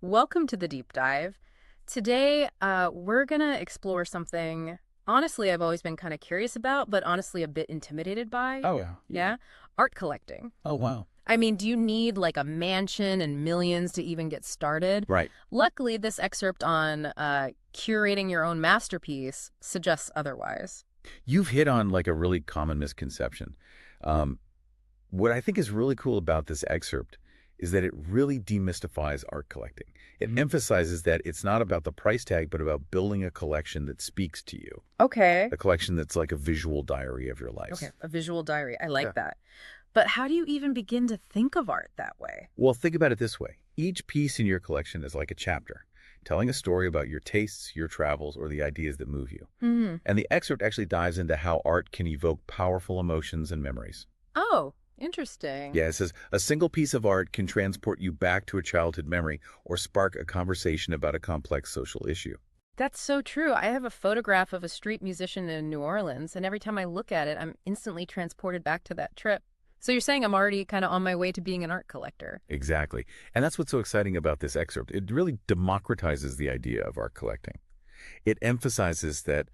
Welcome to the deep dive. Today, we're gonna explore something, honestly, I've always been kind of curious about, but honestly a bit intimidated by. Oh, yeah. Yeah? Art collecting. Oh, wow. I mean, do you need like a mansion and millions to even get started? Right. Luckily, this excerpt on curating your own masterpiece suggests otherwise. You've hit on like a really common misconception. Um, what I think is really cool about this excerpt is that it really demystifies art collecting. It emphasizes that it's not about the price tag, but about building a collection that speaks to you, Okay. a collection that's like a visual diary of your life. Okay, a visual diary. I like Yeah. that. But how do you even begin to think of art that way? Well, think about it this way. Each piece in your collection is like a chapter, telling a story about your tastes, your travels, or the ideas that move you. Hmm. And the excerpt actually dives into how art can evoke powerful emotions and memories. Oh, interesting. Yeah, it says a single piece of art can transport you back to a childhood memory or spark a conversation about a complex social issue. That's so true. I have a photograph of a street musician in New Orleans, and every time I look at it, I'm instantly transported back to that trip. So you're saying I'm already kind of on my way to being an art collector. Exactly. And that's what's so exciting about this excerpt. It really democratizes the idea of art collecting. It emphasizes that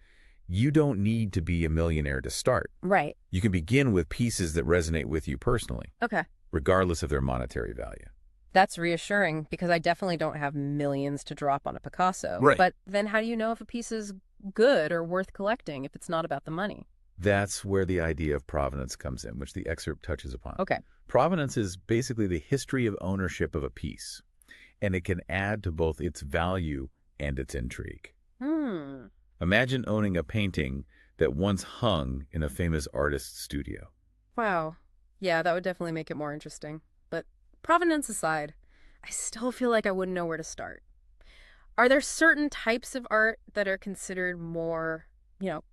you don't need to be a millionaire to start. Right. You can begin with pieces that resonate with you personally, Okay. regardless of their monetary value. That's reassuring because I definitely don't have millions to drop on a Picasso. Right. But then how do you know if a piece is good or worth collecting if it's not about the money? That's where the idea of provenance comes in, which the excerpt touches upon. Okay. Provenance is basically the history of ownership of a piece, and it can add to both its value and its intrigue. Hmm. Imagine owning a painting that once hung in a famous artist's studio. Wow. Yeah, that would definitely make it more interesting. But provenance aside, I still feel like I wouldn't know where to start. Are there certain types of art that are considered more,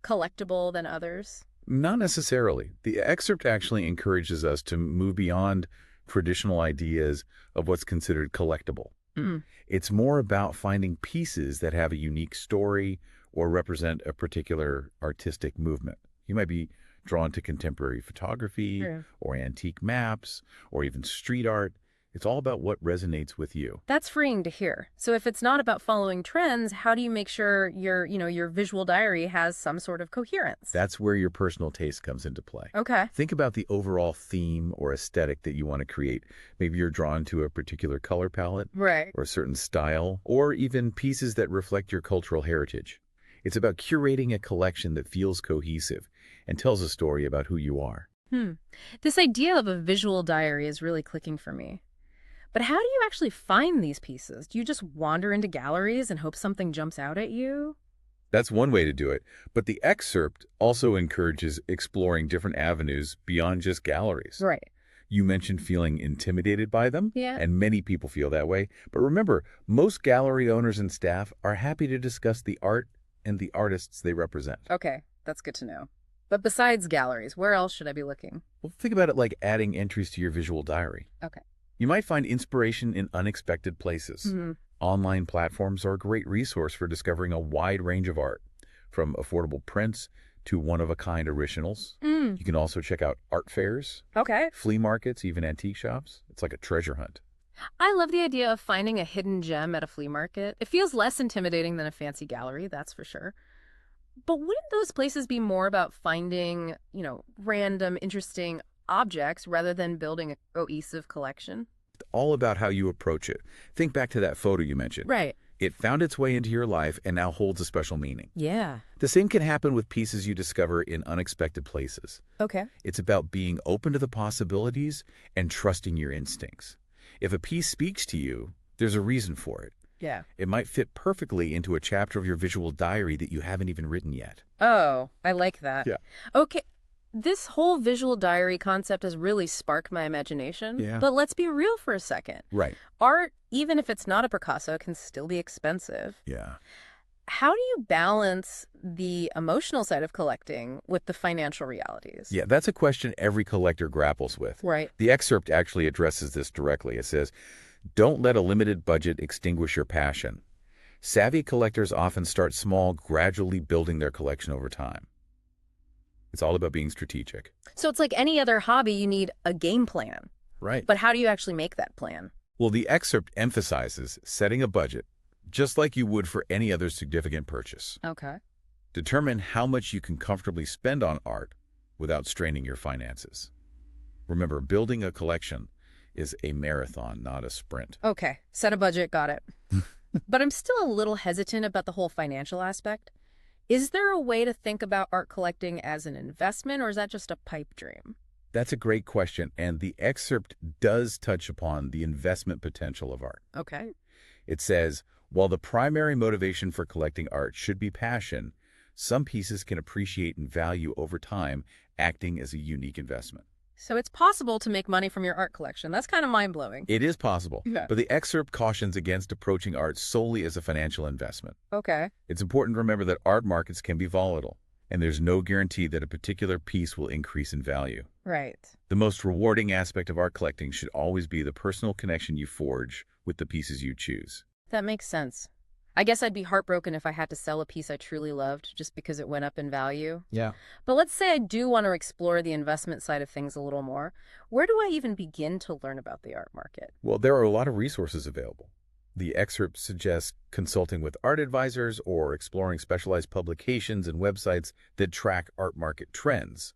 collectible than others? Not necessarily. The excerpt actually encourages us to move beyond traditional ideas of what's considered collectible. Mm. It's more about finding pieces that have a unique story or represent a particular artistic movement. You might be drawn to contemporary photography True. or antique maps or even street art. It's all about what resonates with you. That's freeing to hear. So if it's not about following trends, how do you make sure your visual diary has some sort of coherence? That's where your personal taste comes into play. Okay. Think about the overall theme or aesthetic that you want to create. Maybe you're drawn to a particular color palette Right. or a certain style, or even pieces that reflect your cultural heritage. It's about curating a collection that feels cohesive and tells a story about who you are. This idea of a visual diary is really clicking for me. But how do you actually find these pieces? Do you just wander into galleries and hope something jumps out at you? That's one way to do it, but the excerpt also encourages exploring different avenues beyond just galleries. Right. You mentioned feeling intimidated by them, Yeah. and many people feel that way. But remember, most gallery owners and staff are happy to discuss the art and the artists they represent. Okay, that's good to know. But besides galleries, where else should I be looking? Well, think about it like adding entries to your visual diary. Okay. You might find inspiration in unexpected places. Hmm. Online platforms are a great resource for discovering a wide range of art, from affordable prints to one-of-a-kind originals. You can also check out art fairs, Okay. flea markets, even antique shops. It's like a treasure hunt. I love the idea of finding a hidden gem at a flea market. It feels less intimidating than a fancy gallery, that's for sure. But wouldn't those places be more about finding, random, interesting objects rather than building a cohesive collection? It's all about how you approach it. Think back to that photo you mentioned. Right. It found its way into your life and now holds a special meaning. Yeah. The same can happen with pieces you discover in unexpected places. Okay. It's about being open to the possibilities and trusting your instincts. If a piece speaks to you, there's a reason for it. Yeah. It might fit perfectly into a chapter of your visual diary that you haven't even written yet. Oh, I like that. Yeah. Okay. This whole visual diary concept has really sparked my imagination. Yeah. But let's be real for a second. Right. Art, even if it's not a Picasso, can still be expensive. Yeah. How do you balance the emotional side of collecting with the financial realities? Yeah, that's a question every collector grapples with. Right. The excerpt actually addresses this directly. It says, "Don't let a limited budget extinguish your passion. Savvy collectors often start small, gradually building their collection over time." It's all about being strategic. So it's like any other hobby, you need a game plan. Right. But how do you actually make that plan? Well, the excerpt emphasizes setting a budget, just like you would for any other significant purchase. Okay. Determine how much you can comfortably spend on art without straining your finances. Remember, building a collection is a marathon, not a sprint. Okay. Set a budget. Got it. But I'm still a little hesitant about the whole financial aspect. Is there a way to think about art collecting as an investment, or is that just a pipe dream? That's a great question, and the excerpt does touch upon the investment potential of art. Okay. It says, while the primary motivation for collecting art should be passion, some pieces can appreciate in value over time, acting as a unique investment. So it's possible to make money from your art collection. That's kind of mind-blowing. It is possible, Yeah. but the excerpt cautions against approaching art solely as a financial investment. Okay. It's important to remember that art markets can be volatile, and there's no guarantee that a particular piece will increase in value. Right. The most rewarding aspect of art collecting should always be the personal connection you forge with the pieces you choose. That makes sense. I guess I'd be heartbroken if I had to sell a piece I truly loved just because it went up in value. Yeah. But let's say I do want to explore the investment side of things a little more. Where do I even begin to learn about the art market? Well, there are a lot of resources available. The excerpt suggests consulting with art advisors or exploring specialized publications and websites that track art market trends,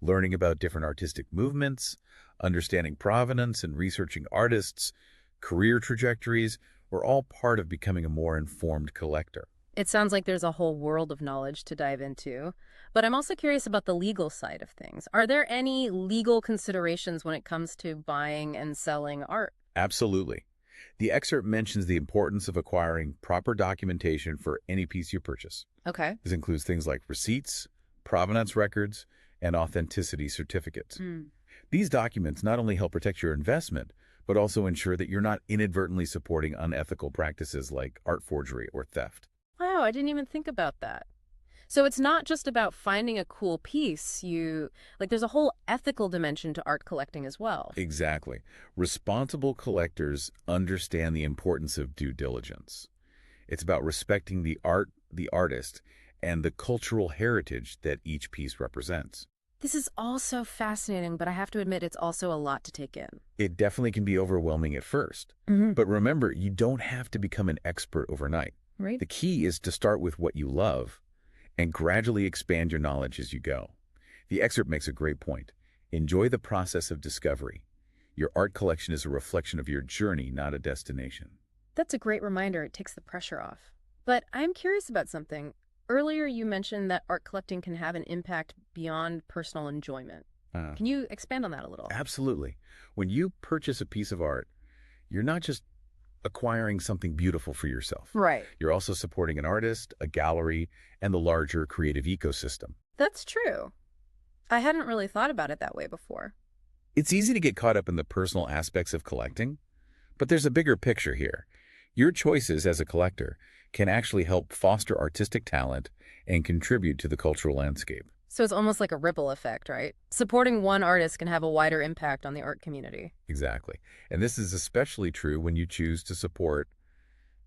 learning about different artistic movements, understanding provenance and researching artists, career trajectories, are all part of becoming a more informed collector. It sounds like there's a whole world of knowledge to dive into, but I'm also curious about the legal side of things. Are there any legal considerations when it comes to buying and selling art? Absolutely. The excerpt mentions the importance of acquiring proper documentation for any piece you purchase. Okay. This includes things like receipts, provenance records, and authenticity certificates. These documents not only help protect your investment, but also ensure that you're not inadvertently supporting unethical practices like art forgery or theft. Wow, I didn't even think about that. So it's not just about finding a cool piece. There's a whole ethical dimension to art collecting as well. Exactly. Responsible collectors understand the importance of due diligence. It's about respecting the art, the artist, and the cultural heritage that each piece represents. This is all so fascinating, but I have to admit it's also a lot to take in. It definitely can be overwhelming at first. But remember, you don't have to become an expert overnight. Right. The key is to start with what you love and gradually expand your knowledge as you go. The excerpt makes a great point. Enjoy the process of discovery. Your art collection is a reflection of your journey, not a destination. That's a great reminder. It takes the pressure off. But I'm curious about something. Earlier, you mentioned that art collecting can have an impact beyond personal enjoyment. Can you expand on that a little? Absolutely. When you purchase a piece of art, you're not just acquiring something beautiful for yourself. Right. You're also supporting an artist, a gallery, and the larger creative ecosystem. That's true. I hadn't really thought about it that way before. It's easy to get caught up in the personal aspects of collecting, but there's a bigger picture here. Your choices as a collector can actually help foster artistic talent and contribute to the cultural landscape. So it's almost like a ripple effect, right? Supporting one artist can have a wider impact on the art community. Exactly. And this is especially true when you choose to support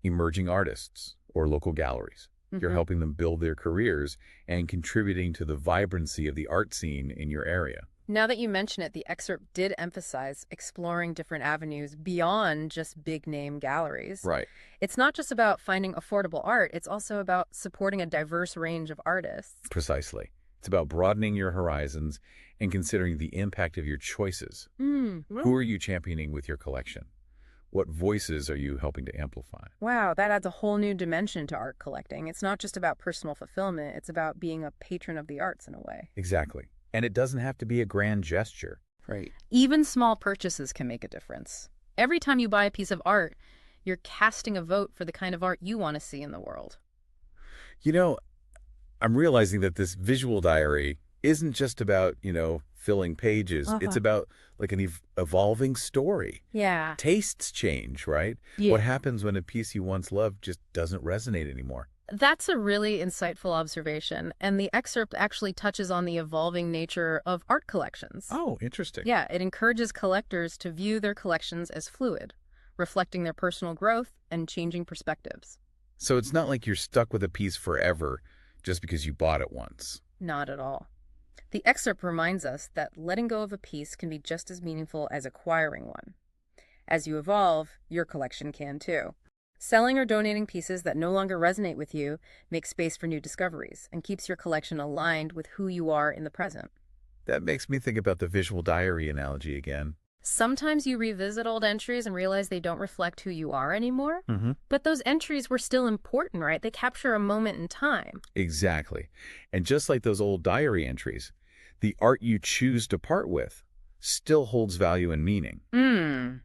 emerging artists or local galleries. You're helping them build their careers and contributing to the vibrancy of the art scene in your area. Now that you mention it, the excerpt did emphasize exploring different avenues beyond just big-name galleries. Right. It's not just about finding affordable art, it's also about supporting a diverse range of artists. Precisely. It's about broadening your horizons and considering the impact of your choices. Who are you championing with your collection? What voices are you helping to amplify? Wow, that adds a whole new dimension to art collecting. It's not just about personal fulfillment, it's about being a patron of the arts in a way. Exactly. And it doesn't have to be a grand gesture. Right. Even small purchases can make a difference. Every time you buy a piece of art, you're casting a vote for the kind of art you want to see in the world. You know, I'm realizing that this visual diary isn't just about, filling pages. It's about like an evolving story. Yeah. Tastes change, right? Yeah. What happens when a piece you once loved just doesn't resonate anymore? That's a really insightful observation, and the excerpt actually touches on the evolving nature of art collections. Oh, interesting. Yeah, it encourages collectors to view their collections as fluid, reflecting their personal growth and changing perspectives. So it's not like you're stuck with a piece forever just because you bought it once. Not at all. The excerpt reminds us that letting go of a piece can be just as meaningful as acquiring one. As you evolve, your collection can too. Selling or donating pieces that no longer resonate with you makes space for new discoveries and keeps your collection aligned with who you are in the present. That makes me think about the visual diary analogy again. Sometimes you revisit old entries and realize they don't reflect who you are anymore, Hmm. but those entries were still important, right? They capture a moment in time. Exactly. And just like those old diary entries, the art you choose to part with still holds value and meaning. Hmm.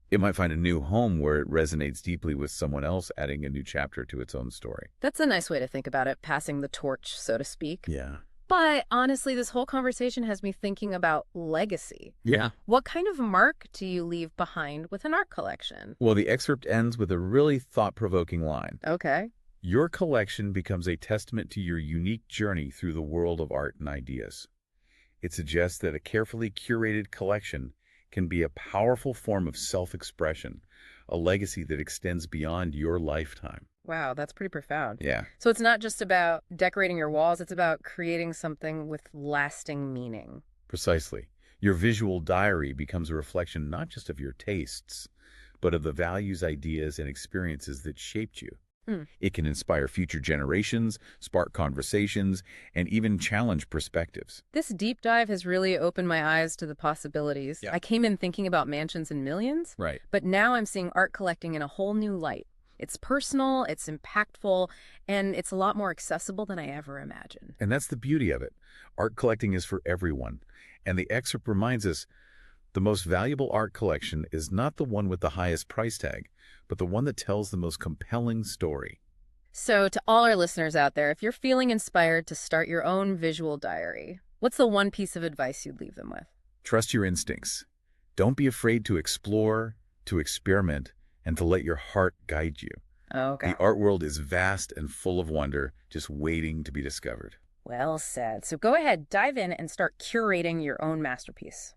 It might find a new home where it resonates deeply with someone else, adding a new chapter to its own story. That's a nice way to think about it, passing the torch, so to speak. Yeah. But honestly, this whole conversation has me thinking about legacy. Yeah. What kind of mark do you leave behind with an art collection? Well, the excerpt ends with a really thought-provoking line. Okay. Your collection becomes a testament to your unique journey through the world of art and ideas. It suggests that a carefully curated collection can be a powerful form of self-expression, a legacy that extends beyond your lifetime. Wow, that's pretty profound. Yeah, So it's not just about decorating your walls, it's about creating something with lasting meaning. precisely. Your visual diary becomes a reflection not just of your tastes, but of the values, ideas, and experiences that shaped you. Hmm. It can inspire future generations, spark conversations, and even challenge perspectives. This deep dive has really opened my eyes to the possibilities. Yeah. I came in thinking about mansions and millions, Right. but now I'm seeing art collecting in a whole new light. It's personal, it's impactful, and it's a lot more accessible than I ever imagined. And that's the beauty of it. Art collecting is for everyone. And the excerpt reminds us the most valuable art collection is not the one with the highest price tag, but the one that tells the most compelling story. So, to all our listeners out there, if you're feeling inspired to start your own visual diary, what's the one piece of advice you'd leave them with? Trust your instincts. Don't be afraid to explore, to experiment, and to let your heart guide you. Okay. The art world is vast and full of wonder, just waiting to be discovered. Well said. So go ahead, dive in and start curating your own masterpiece.